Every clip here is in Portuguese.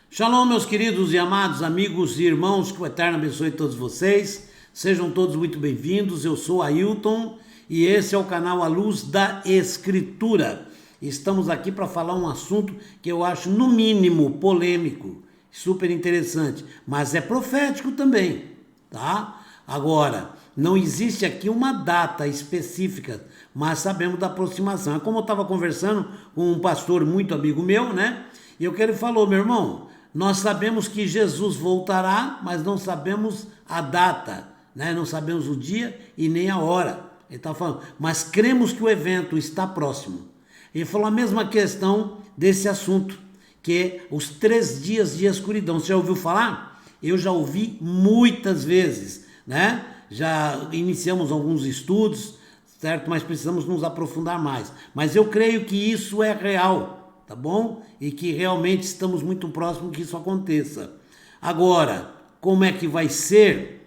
Shalom, meus queridos e amados amigos e irmãos, que o Eterno abençoe todos vocês. Sejam todos muito bem-vindos. Eu sou Ailton e esse é o canal A Luz da Escritura. Estamos aqui para falar um assunto que eu acho, no mínimo, polêmico, super interessante, mas é profético também, tá? Agora, não existe aqui uma data específica, mas sabemos da aproximação. É como eu estava conversando com um pastor muito amigo meu, né? E eu que ele falou, meu irmão, nós sabemos que Jesus voltará, mas não sabemos a data, né? Não sabemos o dia e nem a hora. Ele está falando, mas cremos que o evento está próximo. Ele falou a mesma questão desse assunto, que é os 3 dias de escuridão. Você já ouviu falar? Eu já ouvi muitas vezes, né? Já iniciamos alguns estudos, certo? Mas precisamos nos aprofundar mais. Mas eu creio que isso é real, tá bom? E que realmente estamos muito próximos que isso aconteça. Agora, como é que vai ser?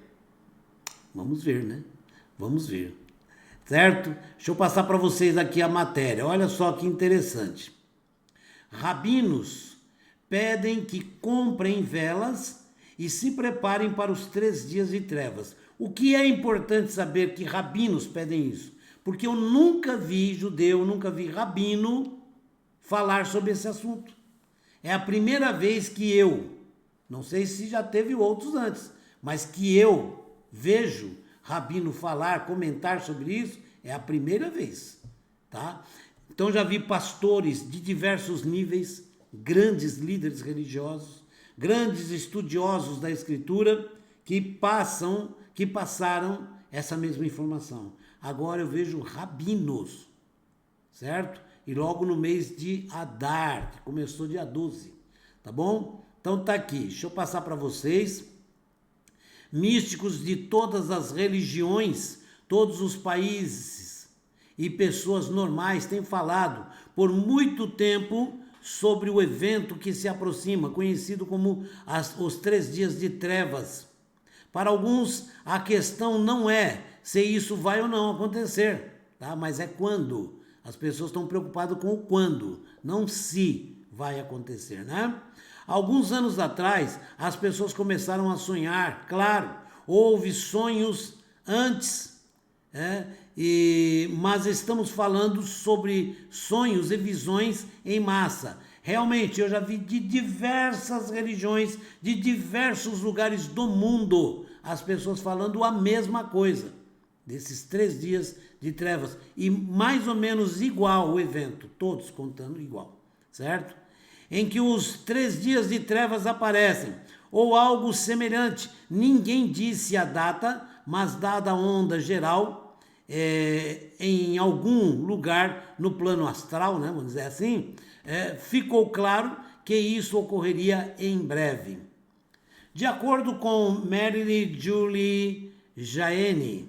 Vamos ver, né? Vamos ver. Certo? Deixa eu passar para vocês aqui a matéria. Olha só que interessante. Rabinos pedem que comprem velas e se preparem para os 3 dias de trevas. O que é importante saber que rabinos pedem isso? Porque eu nunca vi judeu, nunca vi rabino falar sobre esse assunto. É a primeira vez que eu, não sei se já teve outros antes, mas que eu vejo rabino falar, comentar sobre isso, é a primeira vez, tá? Então já vi pastores de diversos níveis, grandes líderes religiosos, grandes estudiosos da Escritura que passaram essa mesma informação. Agora eu vejo rabinos, certo? E logo no mês de Adar, que começou dia 12, tá bom? Então tá aqui, deixa eu passar para vocês. Místicos de todas as religiões, todos os países e pessoas normais têm falado por muito tempo sobre o evento que se aproxima, conhecido como os 3 dias de trevas. Para alguns, a questão não é se isso vai ou não acontecer, tá? Mas é quando. As pessoas estão preocupadas com o quando, não se vai acontecer, né? Alguns anos atrás, as pessoas começaram a sonhar, claro, houve sonhos antes, mas estamos falando sobre sonhos e visões em massa. Realmente, eu já vi de diversas religiões, de diversos lugares do mundo, as pessoas falando a mesma coisa, desses 3 dias de trevas, e mais ou menos igual o evento, todos contando igual, certo? Em que os 3 dias de trevas aparecem, ou algo semelhante. Ninguém disse a data, mas dada a onda geral, em algum lugar no plano astral, né, vamos dizer assim, ficou claro que isso ocorreria em breve. De acordo com Mary Julie Jaene,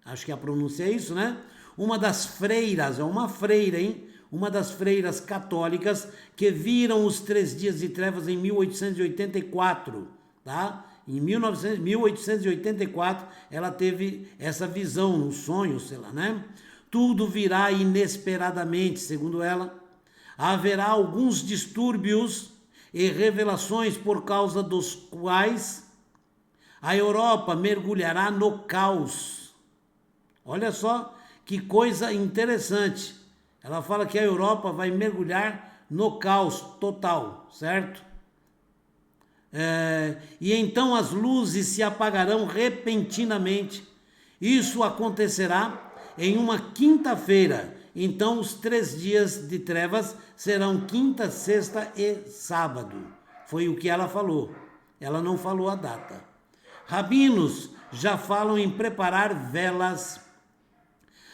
acho que a pronúncia é isso, né? Uma das freiras, é uma freira, hein? Uma das freiras católicas que viram os 3 dias de trevas em 1884, tá? Em 1884, ela teve essa visão, um sonho, sei lá, né? Tudo virá inesperadamente, segundo ela. Haverá alguns distúrbios e revelações por causa dos quais a Europa mergulhará no caos. Olha só que coisa interessante. Ela fala que a Europa vai mergulhar no caos total, certo? E então as luzes se apagarão repentinamente. Isso acontecerá em uma quinta-feira. Então os 3 dias de trevas serão quinta, sexta e sábado. Foi o que ela falou. Ela não falou a data. Rabinos já falam em preparar velas.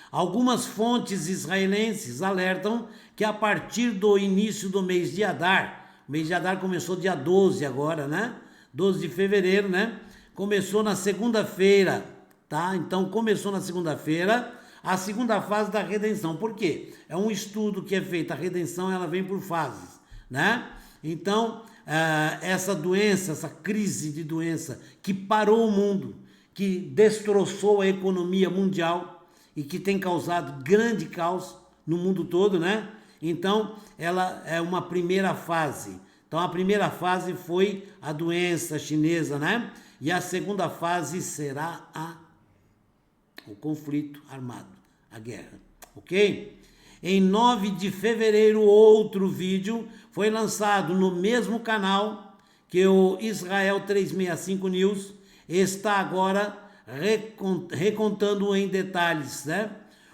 Algumas fontes israelenses alertam que a partir do início do mês de Adar, o mês de Adar começou dia 12 agora, né? 12 de fevereiro, né? Começou na segunda-feira, tá? Então começou na segunda-feira a segunda fase da redenção. Por quê? É um estudo que é feito, a redenção ela vem por fases, né? Então, essa doença, essa crise de doença que parou o mundo, que destroçou a economia mundial, e que tem causado grande caos no mundo todo, né? Então, ela é uma primeira fase. Então a primeira fase foi a doença chinesa, né? E a segunda fase será o conflito armado, a guerra, ok? Em 9 de fevereiro, outro vídeo foi lançado no mesmo canal que o Israel 365 News está agora recontando em detalhes, né?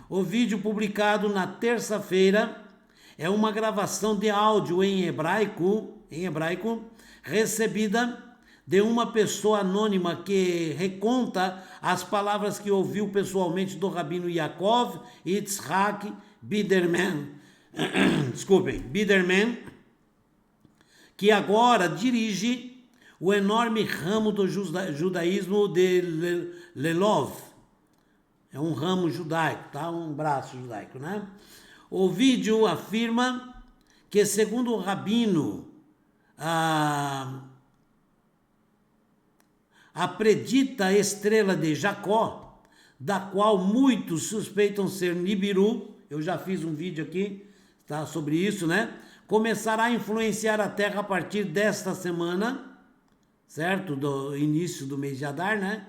O vídeo publicado na terça-feira é uma gravação de áudio em hebraico, recebida de uma pessoa anônima que reconta as palavras que ouviu pessoalmente do rabino Yaakov Yitzhak Biderman, que agora dirige o enorme ramo do judaísmo de Lelov. É um ramo judaico, tá? Um braço judaico, né? O vídeo afirma que, segundo o rabino, a predita estrela de Jacó, da qual muitos suspeitam ser Nibiru, eu já fiz um vídeo aqui, tá, sobre isso, né? Começará a influenciar a Terra a partir desta semana, certo? Do início do mês de Adar, né?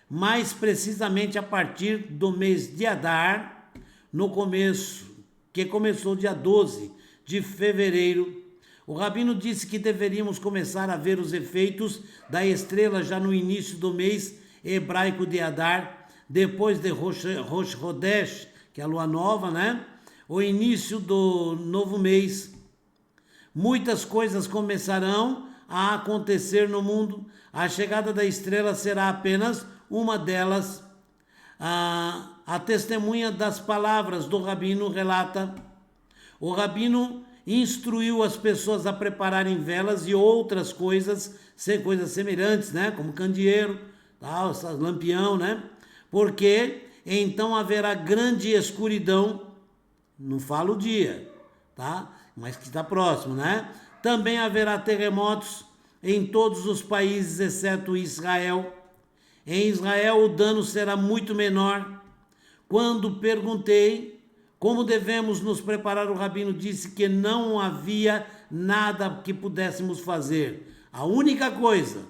Mais precisamente a partir do mês de Adar, no começo, que começou dia 12 de fevereiro. O rabino disse que deveríamos começar a ver os efeitos da estrela já no início do mês hebraico de Adar, depois de Rosh Chodesh, que é a lua nova, né? O início do novo mês. Muitas coisas começarão a acontecer no mundo. A chegada da estrela será apenas uma delas. A testemunha das palavras do rabino relata: o rabino instruiu as pessoas a prepararem velas e outras coisas semelhantes, né? Como candeeiro, tal, lampião, né? Porque então haverá grande escuridão, não fala o dia, tá? Mas que está próximo, né? Também haverá terremotos em todos os países, exceto Israel. Em Israel o dano será muito menor. Quando perguntei como devemos nos preparar, o rabino disse que não havia nada que pudéssemos fazer. A única coisa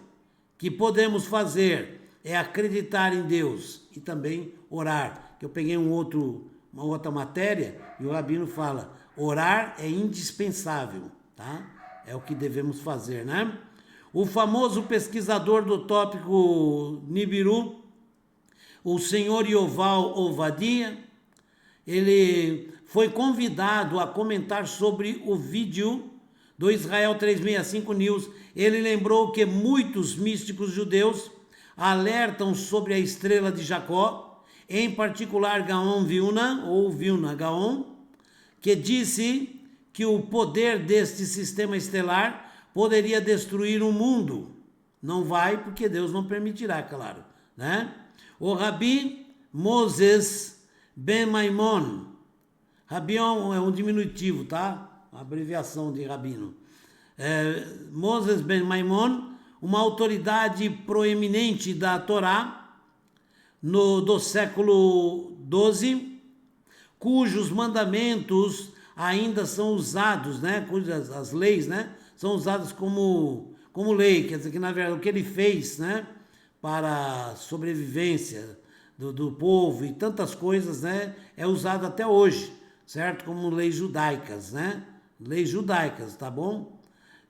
que podemos fazer é acreditar em Deus e também orar. Que eu peguei uma outra matéria e o rabino fala: orar é indispensável, tá? É o que devemos fazer, né? O famoso pesquisador do tópico Nibiru, o senhor Yoval Ovadia, ele foi convidado a comentar sobre o vídeo do Israel 365 News. Ele lembrou que muitos místicos judeus alertam sobre a estrela de Jacó, em particular Gaon Vilna, ou Vilna Gaon, que disse que o poder deste sistema estelar poderia destruir o mundo. Não vai, porque Deus não permitirá, claro, né? O Rabi Moses Ben Maimon, Rabion é um diminutivo, tá? Uma abreviação de rabino. Moses Ben Maimon, uma autoridade proeminente da Torá do século XII, cujos mandamentos ainda são usados, né? Cujas as leis, né? São usadas como lei, quer dizer que na verdade o que ele fez, né? Para a sobrevivência do povo e tantas coisas, né? É usado até hoje, certo? Como leis judaicas, né? Leis judaicas, tá bom?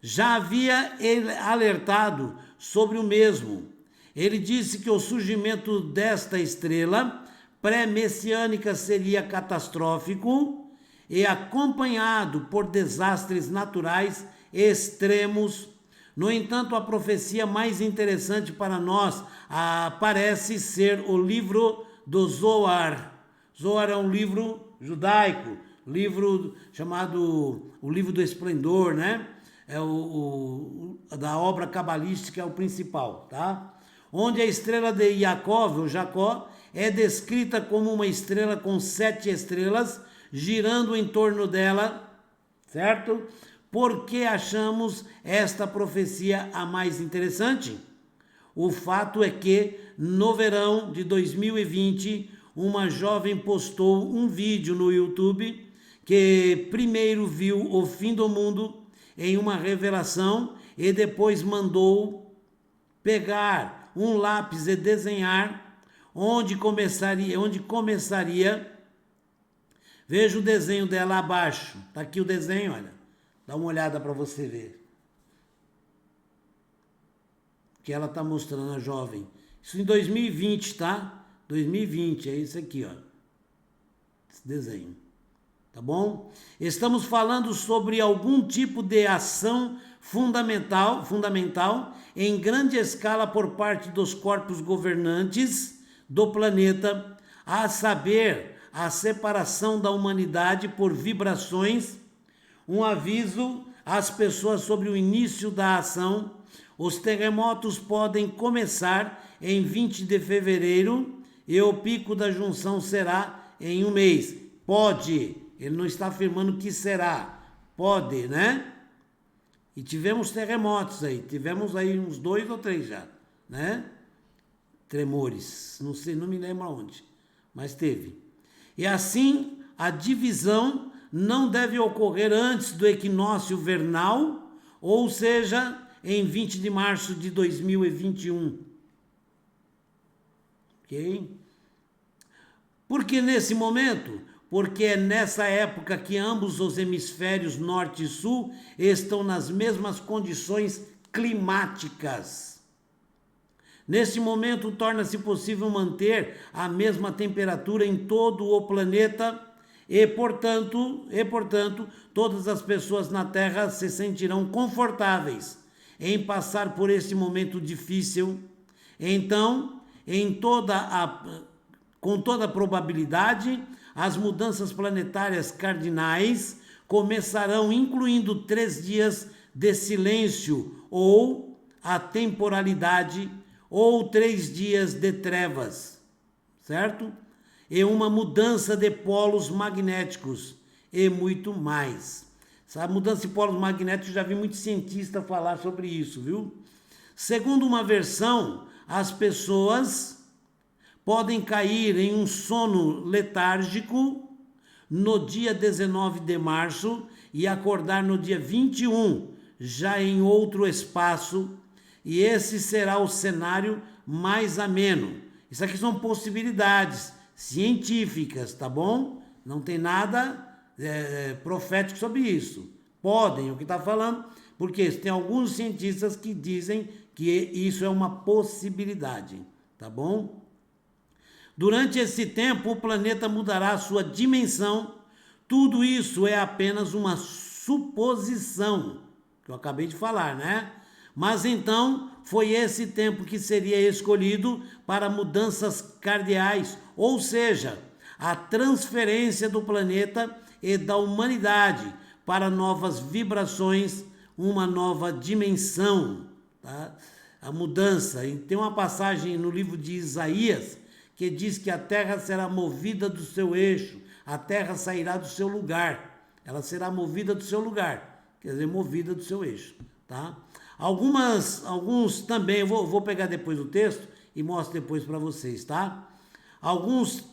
Já havia ele alertado sobre o mesmo. Ele disse que o surgimento desta estrela pré-messiânica seria catastrófico e acompanhado por desastres naturais extremos. No entanto, a profecia mais interessante para nós parece ser o livro do Zohar. Zohar é um livro judaico, livro chamado o livro do esplendor, né? É da obra cabalística, é o principal, tá? Onde a estrela de Yaakov, ou Jacó, é descrita como uma estrela com 7 estrelas girando em torno dela, certo? Por que achamos esta profecia a mais interessante? O fato é que, no verão de 2020, uma jovem postou um vídeo no YouTube que primeiro viu o fim do mundo em uma revelação e depois mandou pegar um lápis e desenhar onde começaria. Veja o desenho dela abaixo. Tá aqui o desenho, olha. Dá uma olhada para você ver. Que ela tá mostrando a jovem. Isso em 2020, tá? 2020, é isso aqui, ó. Esse desenho. Tá bom? Estamos falando sobre algum tipo de ação fundamental em grande escala por parte dos corpos governantes do planeta, a saber, a separação da humanidade por vibrações, um aviso às pessoas sobre o início da ação. Os terremotos podem começar em 20 de fevereiro e o pico da junção será em um mês. Pode, ele não está afirmando que será, pode, né? E tivemos terremotos aí, tivemos aí uns 2 ou 3 já, né? Tremores, não sei, não me lembro aonde, mas teve. E assim, a divisão não deve ocorrer antes do equinócio vernal, ou seja, em 20 de março de 2021. Ok? Por que nesse momento? Porque é nessa época que ambos os hemisférios norte e sul estão nas mesmas condições climáticas. Nesse momento, torna-se possível manter a mesma temperatura em todo o planeta e, portanto, todas as pessoas na Terra se sentirão confortáveis em passar por esse momento difícil. Então, com toda probabilidade, as mudanças planetárias cardinais começarão incluindo 3 dias de silêncio ou atemporalidade, ou 3 dias de trevas, certo? E uma mudança de polos magnéticos e muito mais. Essa mudança de polos magnéticos, já vi muitos cientistas falar sobre isso, viu? Segundo uma versão, as pessoas podem cair em um sono letárgico no dia 19 de março e acordar no dia 21, já em outro espaço, e esse será o cenário mais ameno. Isso aqui são possibilidades científicas, tá bom? Não tem nada profético sobre isso. Podem, o que está falando, porque tem alguns cientistas que dizem que isso é uma possibilidade, tá bom? Durante esse tempo, o planeta mudará a sua dimensão. Tudo isso é apenas uma suposição, que eu acabei de falar, né? Mas então, foi esse tempo que seria escolhido para mudanças cardeais, ou seja, a transferência do planeta e da humanidade para novas vibrações, uma nova dimensão, tá? A mudança. E tem uma passagem no livro de Isaías que diz que a terra será movida do seu eixo, a terra sairá do seu lugar, ela será movida do seu lugar, quer dizer, movida do seu eixo, tá? Alguns também, eu vou pegar depois o texto e mostro depois para vocês, tá? Alguns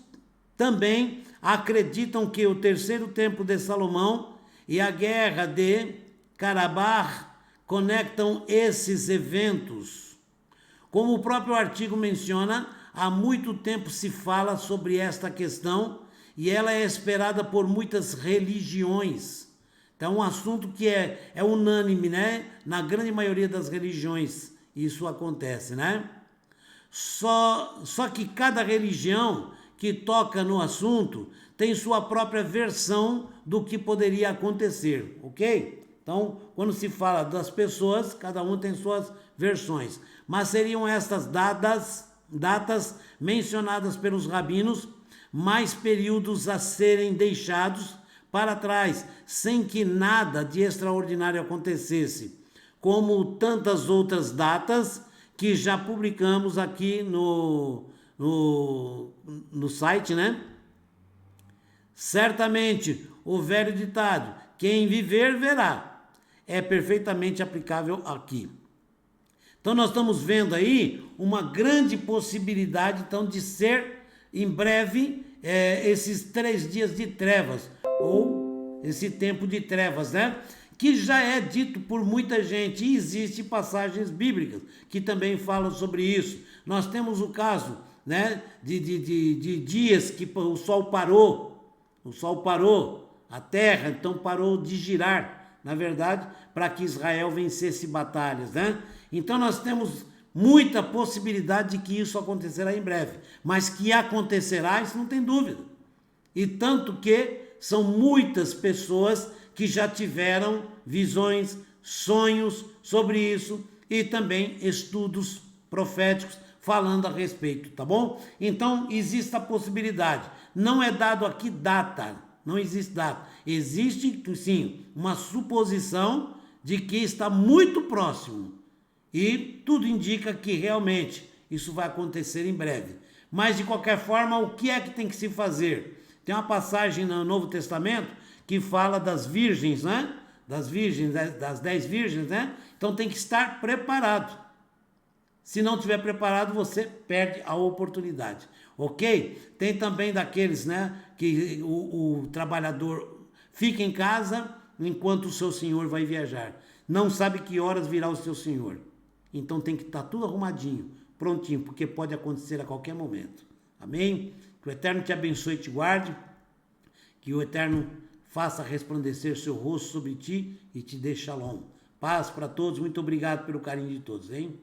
também acreditam que o terceiro templo de Salomão e a guerra de Karabakh conectam esses eventos. Como o próprio artigo menciona, há muito tempo se fala sobre esta questão e ela é esperada por muitas religiões. Então, é um assunto que é unânime, né? Na grande maioria das religiões isso acontece, né? Só que cada religião que toca no assunto tem sua própria versão do que poderia acontecer, ok? Então, quando se fala das pessoas, cada um tem suas versões. Mas seriam estas datas mencionadas pelos rabinos, mais períodos a serem deixados para trás, sem que nada de extraordinário acontecesse, como tantas outras datas que já publicamos aqui no site, né? Certamente, o velho ditado, quem viver, verá, é perfeitamente aplicável aqui. Então, nós estamos vendo aí uma grande possibilidade, então, de ser, em breve, esses 3 dias de trevas, ou esse tempo de trevas, né? que já é dito por muita gente, e existem passagens bíblicas que também falam sobre isso. Nós temos o caso, né, de dias que o sol parou, a terra então parou de girar, na verdade, para que Israel vencesse batalhas, né? Então nós temos muita possibilidade de que isso acontecerá em breve, mas que acontecerá, isso não tem dúvida. E tanto que são muitas pessoas que já tiveram visões, sonhos sobre isso e também estudos proféticos falando a respeito, tá bom? Então existe a possibilidade. Não é dado aqui data, não existe data. Existe sim uma suposição de que está muito próximo. E tudo indica que realmente isso vai acontecer em breve. Mas de qualquer forma, o que é que tem que se fazer? Tem uma passagem no Novo Testamento que fala das virgens, né? Das 10 virgens, né? Então tem que estar preparado. Se não estiver preparado, você perde a oportunidade, ok? Tem também daqueles, né? Que o trabalhador fica em casa enquanto o seu senhor vai viajar. Não sabe que horas virá o seu senhor. Então tem que estar tudo arrumadinho, prontinho, porque pode acontecer a qualquer momento. Amém? Que o Eterno te abençoe e te guarde. Que o Eterno faça resplandecer seu rosto sobre ti e te dê shalom. Paz para todos. Muito obrigado pelo carinho de todos, hein?